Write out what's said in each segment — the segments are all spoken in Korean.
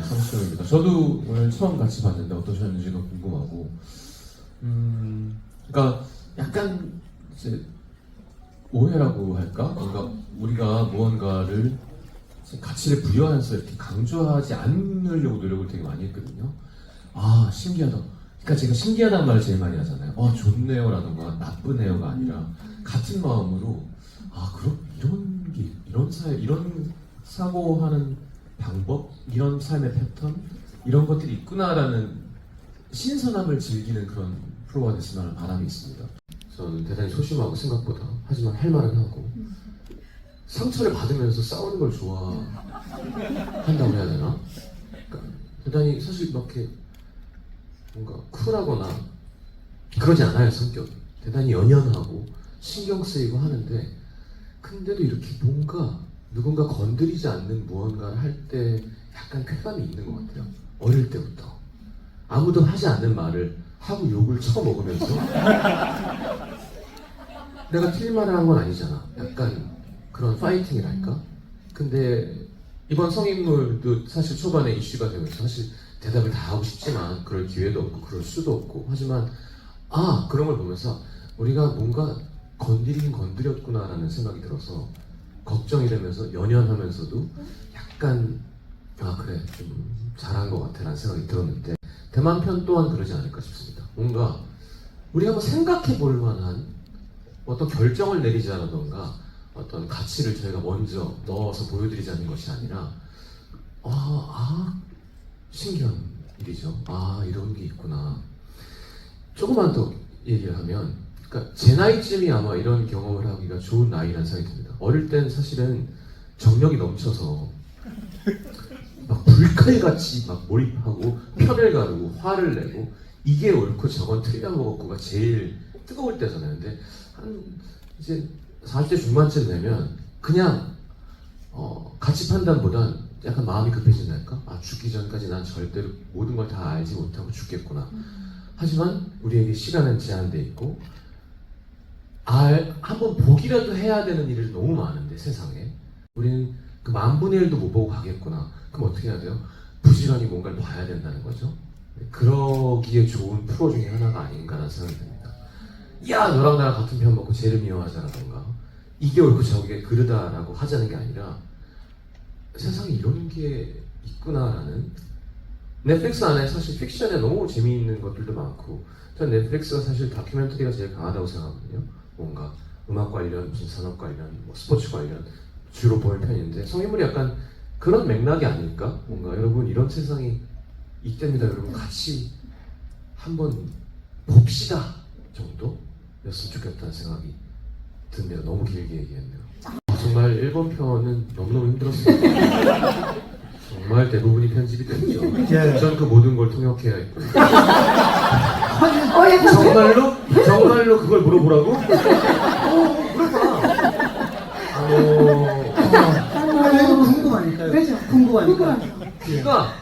상수입니다. 저도 오늘 처음 같이 봤는데 어떠셨는지가 궁금하고, 그러니까 약간 이제 오해라고 할까? 뭔가 우리가 무언가를 가치를 부여해서 이렇게 강조하지 않으려고 노력을 되게 많이 했거든요. 아, 신기하다. 그러니까 제가 신기하다는 말을 제일 많이 하잖아요. 좋네요라던가 나쁘네요가 아니라 같은 마음으로 그럼 이런 게 이런 사고하는 방법, 이런 삶의 패턴, 이런 것들이 있구나라는 신선함을 즐기는 그런 프로가 됐으면 하는 바람이 있습니다. 저는 대단히 소심하고 생각보다, 하지만 할 말은 하고, 상처를 받으면서 싸우는 걸 좋아한다고 해야 되나? 그러니까 대단히 사실 이렇게 뭔가 쿨하거나 그러지 않아요, 성격이. 대단히 연연하고 신경 쓰이고 하는데, 근데도 이렇게 뭔가 누군가 건드리지 않는 무언가를 할 때 약간 쾌감이 있는 것 같아요. 어릴 때부터 아무도 하지 않는 말을 하고 욕을 쳐먹으면서 내가 틀린 말을 한 건 아니잖아. 약간 그런 파이팅이랄까? 근데 이번 성인물도 사실 초반에 이슈가 되면서 사실 대답을 다 하고 싶지만 그럴 기회도 없고 그럴 수도 없고, 하지만 그런 걸 보면서 우리가 뭔가 건드리긴 건드렸구나라는 생각이 들어서 걱정이 되면서 연연하면서도 약간 그래 좀 잘한 것 같아 라는 생각이 들었는데, 대만 편 또한 그러지 않을까 싶습니다. 뭔가 우리가 한번 생각해 볼 만한 어떤 결정을 내리자라던가 어떤 가치를 저희가 먼저 넣어서 보여드리자는 것이 아니라 신기한 일이죠. 이런 게 있구나. 조금만 더 얘기를 하면, 그러니까 제 나이쯤이 아마 이런 경험을 하기가 좋은 나이라는 생각이 듭니다. 어릴 땐 사실은 정력이 넘쳐서 막 불칼같이 막 몰입하고 편을 가르고 화를 내고 이게 옳고 저건 틀려먹었고가 제일 뜨거울 때잖아요. 근데 한 이제 40대 중반쯤 되면 그냥 가치 판단보단 약간 마음이 급해진달까? 죽기 전까지 난 절대로 모든 걸 다 알지 못하고 죽겠구나. 하지만 우리에게 시간은 제한돼 있고 한번 보기라도 해야 되는 일이 너무 많은데 세상에 우리는 그 10,000,000,000,1도 못 보고 가겠구나. 그럼 어떻게 해야 돼요? 부지런히 뭔가를 봐야 된다는 거죠. 그러기에 좋은 프로 중에 하나가 아닌가라는 생각이 듭니다. 야, 너랑 나랑 같은 편 먹고 쟤를 미워하자라던가 이게 옳고 저게 그르다라고 하자는 게 아니라 세상에 이런 게 있구나라는. 넷플릭스 안에 사실 픽션에 너무 재미있는 것들도 많고, 전 넷플릭스가 사실 다큐멘터리가 제일 강하다고 생각하거든요. 뭔가 음악 관련, 무슨 산업 관련, 스포츠 관련 주로 보는 편인데, 성인물이 약간 그런 맥락이 아닐까? 뭔가 여러분 이런 세상이 있답니다. 여러분 같이 한번 봅시다 정도였으면 좋겠다는 생각이 듭니다. 너무 길게 얘기했네요. 정말 일본 편은 너무너무 힘들었습니다. 정말 대부분이 편집이 됐죠. 전 그 모든 걸 통역해야 했고요. 정말로 그걸 물어보라고? 그래도 궁금하니까요. 그렇죠. 궁금하니까. 귀가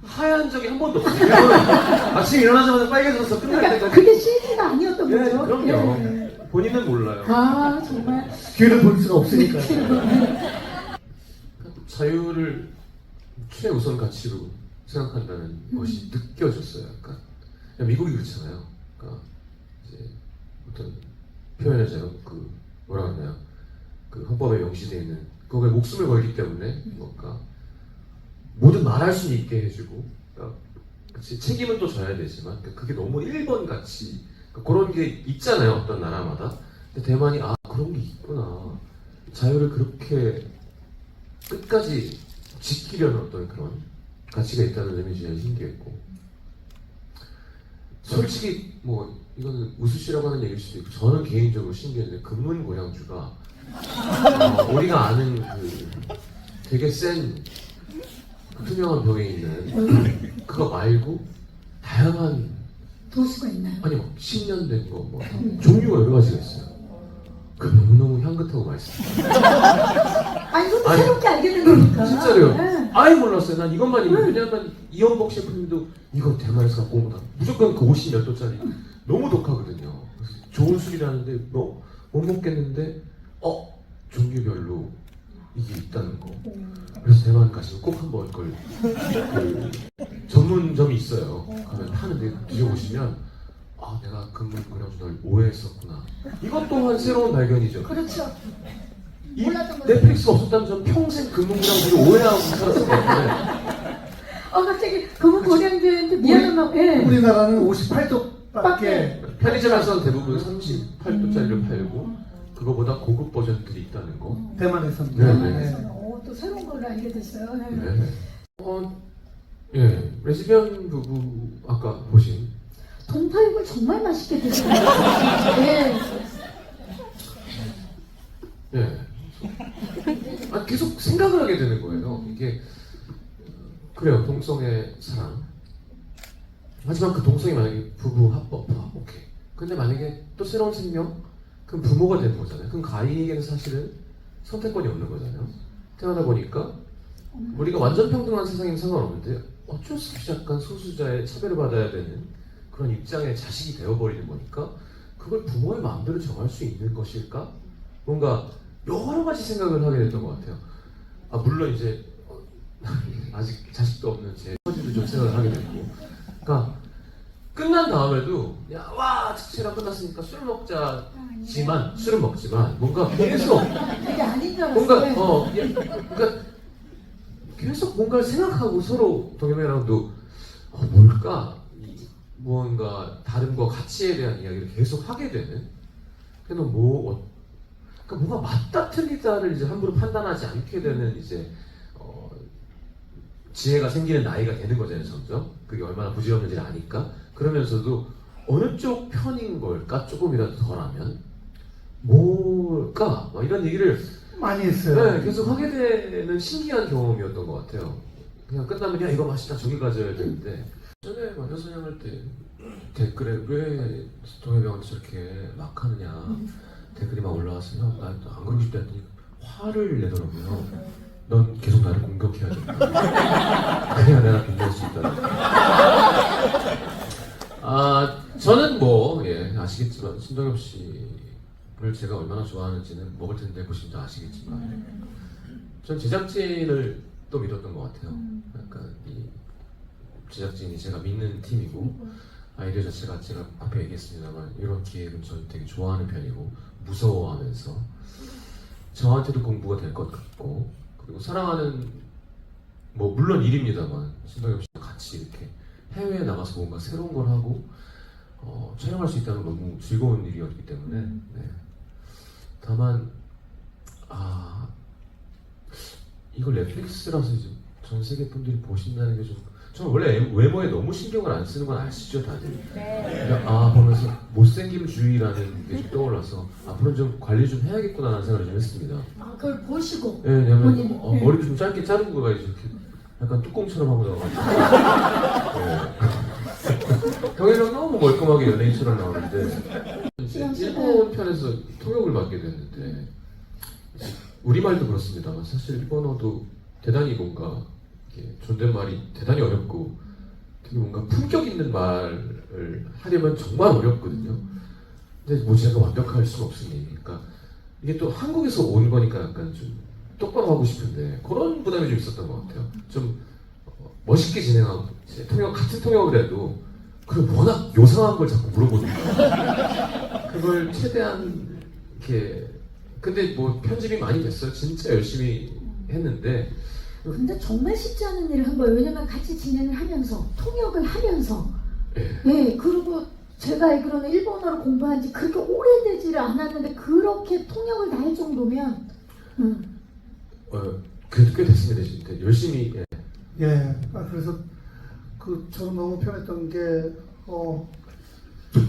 하얀 적이 한 번도 없어요. 아침에 일어나자마자 빨개져서 끝날 그러니까 때까지. 그게 CG가 아니었던 네, 거죠? 그럼요. 네. 본인은 몰라요. 정말. 귀를 볼 수가 없으니까요. 자유를 최우선 가치로 생각한다는 것이 느껴졌어요. 약간 미국이 그렇잖아요. 그러니까 이제 어떤 표현하자면 뭐라 그러나요? 그 헌법에 명시되어 있는 그거에 목숨을 걸기 때문에 뭔가 모든 말할 수 있게 해주고, 그러니까 그치, 책임은 또 져야 되지만 그게 너무 일본 같이 그런 게 있잖아요, 어떤 나라마다. 근데 대만이 그런 게 있구나. 자유를 그렇게 끝까지 지키려는 어떤 그런 가치가 있다는 점이 제일 신기했고, 솔직히 뭐 이거는 웃으시라고 하는 얘기일 수도 있고 저는 개인적으로 신기했는데, 금문고량주가 우리가 아는 그 되게 센 투명한 벽에 있는 그거 말고 다양한 도수가 있나요? 아니 막 10년 된 거 뭐 종류가 여러 가지가 있어요. 그 너무너무 향긋하고 맛있어요. 이것도 새롭게 알게 된 거니까. 진짜로요. 네. 아예 몰랐어요. 난 이것만 있는데, 왜냐면 이현복 셰프님도 이거 대만에서 갖고 온 거다. 무조건 그 50 몇 도짜리 너무 독하거든요. 그래서 좋은 술이라는데 못 먹겠는데 종류별로 이게 있다는 거. 그래서 대만 가시면 꼭 한번 그걸 그 전문점이 있어요. 가면 파는데 드셔보시면 아 내가 금문근영주 널 오해했었구나. 이것 또한 새로운 발견이죠. 그렇죠. 이 몰랐던 거죠. 넷플릭스가 없었다면 전 평생 금문근영주를 오해하고 살았을 것 같은데 갑자기 그분 고량주한테 미안한 마음. 예. 우리나라는 58도밖에 편의점에서는 대부분 38도짜리를 팔고 그거보다 고급 버전들이 있다는 거. 대만에서는. 네. 또 새로운 걸 알게 됐어요. 네. 네. 예, 레즈비언 부부 아까 보신 동파육을 정말 맛있게 드시네요. 네. 예. 계속 생각을 하게 되는 거예요. 이게 그래요. 동성의 사랑. 하지만 그 동성이 만약에 부부 합법, 오케이. 근데 만약에 또 새로운 생명, 그럼 부모가 되는 거잖아요. 그럼 가인에게는 사실은 선택권이 없는 거잖아요. 태어나 보니까 우리가 완전 평등한 세상이면 상관없는데 어쩔 수 없이 약간 소수자의 차별을 받아야 되는 그런 입장의 자식이 되어버리는 거니까 그걸 부모의 마음대로 정할 수 있는 것일까? 뭔가 여러 가지 생각을 하게 됐던 것 같아요. 물론 이제 아직 자식도 없는 제 처지도 좀 생각을 하게 됐고, 그러니까 끝난 다음에도 와 특채가 끝났으니까 술 먹자지만 술은 먹지만 뭔가 계속 그게 아닌 줄 뭔가 알았어요. 그러니까 계속 뭔가를 생각하고 서로 동해매랑도 뭘까 무언가 다름과 가치에 대한 이야기를 계속 하게 되는. 그래서 그러니까 뭐가 맞다 틀리다를 이제 함부로 판단하지 않게 되는 이제 지혜가 생기는 나이가 되는 거잖아요, 점점. 그게 얼마나 부질없는지를 아니까. 그러면서도 어느 쪽 편인 걸까? 조금이라도 덜하면 뭘까? 막 이런 얘기를 많이 했어요. 네, 계속 하게 되는 신기한 경험이었던 것 같아요. 그냥 끝나면 야 이거 맛있다 저기 가져야 되는데 전에 여선양할 때 댓글에 왜 동해병원이 저렇게 막 하느냐 댓글이 막 올라왔어요. 나 안 그러고 싶다 했더니 화를 내더라고요. 넌 계속 나를 공격해야겠다. 그래야 내가 공격할 수 있다. 저는 아시겠지만 신동엽 씨를 제가 얼마나 좋아하는지는 먹을 텐데 보시면 다 아시겠지만 전 제작진을 또 믿었던 것 같아요. 약간 이 제작진이 제가 믿는 팀이고 아이디어 자체가 제가 앞에 얘기했습니다만 이런 기획은 저는 되게 좋아하는 편이고 무서워하면서 저한테도 공부가 될 것 같고 그리고 사랑하는 물론 일입니다만 신동엽 씨랑 같이 이렇게 해외에 나가서 뭔가 새로운 걸 하고 촬영할 수 있다는 건 너무 즐거운 일이었기 때문에 네. 다만 이걸 넷플릭스라서 이제 전 세계 분들이 보신다는 게 좀 저는 원래 외모에 너무 신경을 안 쓰는 건 아시죠 다들? 네. 보면서 못생김주의라는 게 좀 떠올라서 앞으로는 좀 관리 좀 해야겠구나라는 생각을 좀 했습니다. 그걸 보시고. 네, 왜냐면 본인이. 머리도 좀 짧게 자르고 가야지 이렇게 약간 뚜껑처럼 하고 나와가지고 경혜랑 너무 멀끔하게 연예인처럼 나오는데 일본 편에서 통역을 맡게 됐는데 우리말도 그렇습니다만 사실 일본어도 대단히 뭔가 존댓말이 대단히 어렵고 되게 뭔가 품격 있는 말을 하려면 정말 어렵거든요. 근데 제가 완벽할 수는 없으니 그러니까 이게 또 한국에서 온 거니까 약간 좀 똑바로 하고 싶은데 그런 부담이 좀 있었던 것 같아요. 좀 멋있게 진행하고 같은 통역을 해도 그 워낙 요상한 걸 자꾸 물어보니까 그걸 최대한 이렇게 근데 편집이 많이 됐어요. 진짜 열심히 했는데 근데 정말 쉽지 않은 일을 한 거예요. 왜냐면 같이 진행을 하면서 통역을 하면서 그리고 제가 알기로는 일본어를 공부한 지 그렇게 오래되지를 않았는데 그렇게 통역을 다 할 정도면 그래도 꽤 됐습니다. 진짜 열심히 그래서 저는 너무 편했던 게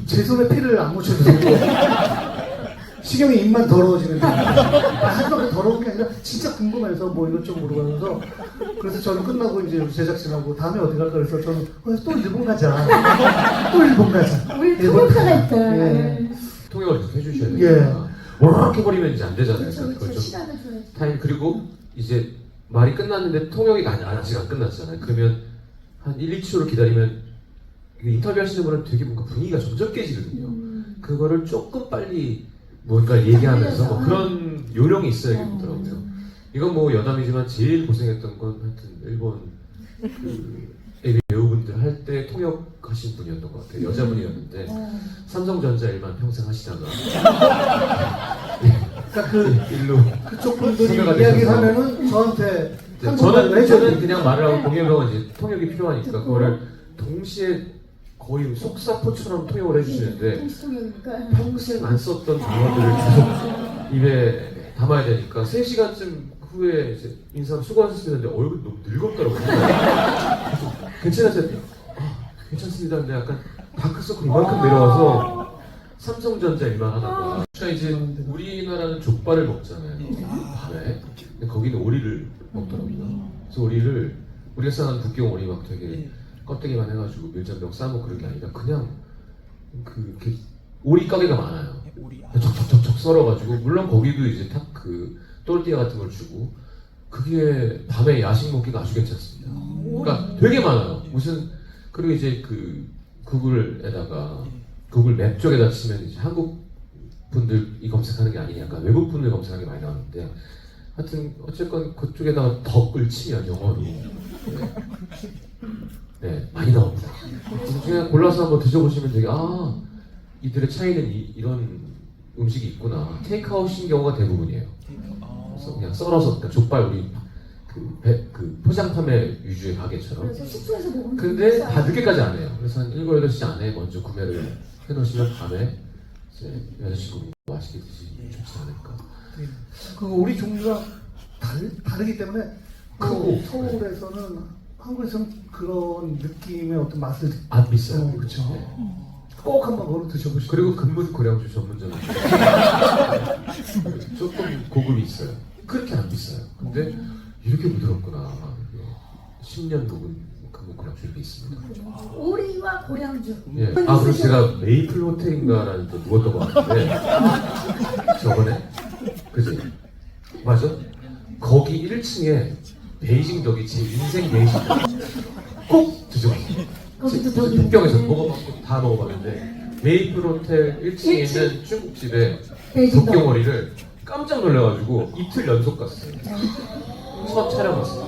제 손에 피를 안 묻혀주세요. 시경이 입만 더러워지는데 하지만 더러운 게 아니라 진짜 궁금해서 이것저것 물어보면서 그래서 저는 끝나고 이제 제작진하고 다음에 어디 갈까 그래서 저는 또 일본 가자. 또 일본 가자. 우리 통역사가 있다. 통역을 계속 해주셔야 돼요. 워낙 해버리면 이제 안 되잖아요. 그렇죠. 시간을 줘야지. 타임 그리고 이제 말이 끝났는데 통역이 아직 안 끝났잖아요. 그러면 한 1, 2초를 기다리면 인터뷰 하시는 분은 되게 뭔가 분위기가 점점 깨지거든요. 그거를 조금 빨리 뭔가 얘기하면서 그런 요령이 있어야겠더라고요. 이건 뭐 여담이지만 제일 고생했던 건 하여튼 일본 그 애비 배우분들 할 때 통역하신 분이었던 것 같아요. 여자분이었는데 삼성전자 일만 평생 하시다가 그러니까 그 일로 그쪽 분들이 섭외가 이야기를 되셔서. 하면은 저한테 한국말로 저는 해줘야 저는 돼요. 그냥 말을 하고 공예병은 이제 통역이 필요하니까 그거를 동시에 거의 속사포처럼 통역을 해주시는데 통시통역이니까. 평생 안 썼던 단어들을 계속 입에 담아야 되니까 3시간쯤 후에 이제 인사하고 수고하셨는데 얼굴이 너무 늙었더라고요. 그래서 괜찮으세요? 괜찮습니다. 근데 약간 다크서클 이만큼 내려와서 삼성전자 일만 하다가 그러니까 이제 우리나라는 족발을 먹잖아요. 밤에. 근데 거기는 오리를 먹더라고요. 그래서 오리를 우리가 생각하는 북경 오리 막 되게 껍데기만 해가지고 밀전병 싸먹고 그런 게 아니라 그냥 이렇게 오리 가게가 많아요. 척척척척 썰어가지고 물론 거기도 이제 탁그 또르띠아 같은 걸 주고 그게 밤에 야식 먹기가 아주 괜찮습니다. 그러니까 되게 많아요. 무슨 그리고 이제 그 구글에다가 구글 맵 쪽에다 치면 이제 한국 분들이 검색하는 게 아니냐, 약간 외국 분들 검색하는 게 많이 나오는데 하여튼 어쨌건 그쪽에다가 덕을 치면 영어로 네 많이 나옵니다. 그냥 골라서 한번 드셔보시면 되게 이들의 차이는 이런 음식이 있구나. 테이크아웃인 경우가 대부분이에요. 그래서 그냥 썰어서 그러니까 족발 우리 그 포장 판매 위주의 가게처럼. 그래서 숙소에서 먹으면 근데 다 늦게까지 안 해요. 그래서 한 7, 8시 안에 먼저 구매를 해놓으시면 밤에 이제 여자친구 맛있게 드시면 좋지 않을까. 그 오리 종류가 다르기 때문에 크고. 서울에서는 한국에서는 그런 느낌의 어떤 맛을 안 비싸요. 그렇죠. 네. 꼭 한번 걸어 드셔보시고 그리고 근문 고량주 전문점은 조금 고급이 있어요. 그렇게 안 비싸요. 근데 이렇게 부드럽구나. 10년 묵은 근문 고량주 이렇게 있습니다. 오리와 고량주. 예. 그래서 제가 메이플 호텔인가라는 데 묵었던 것 같은데 저번에 그지? 맞아? 거기 1층에 베이징 덕이 제 인생 베이징 덕꼭 드셔봤어요. 거기도 덕이 북경에서 있네. 먹어봤고 다 먹어봤는데 메이플 호텔 1층에 있는 중국집에 베이징 덕. 북경오리를 깜짝 놀라가지고 이틀 연속 갔어요. 첫 촬영 갔어요.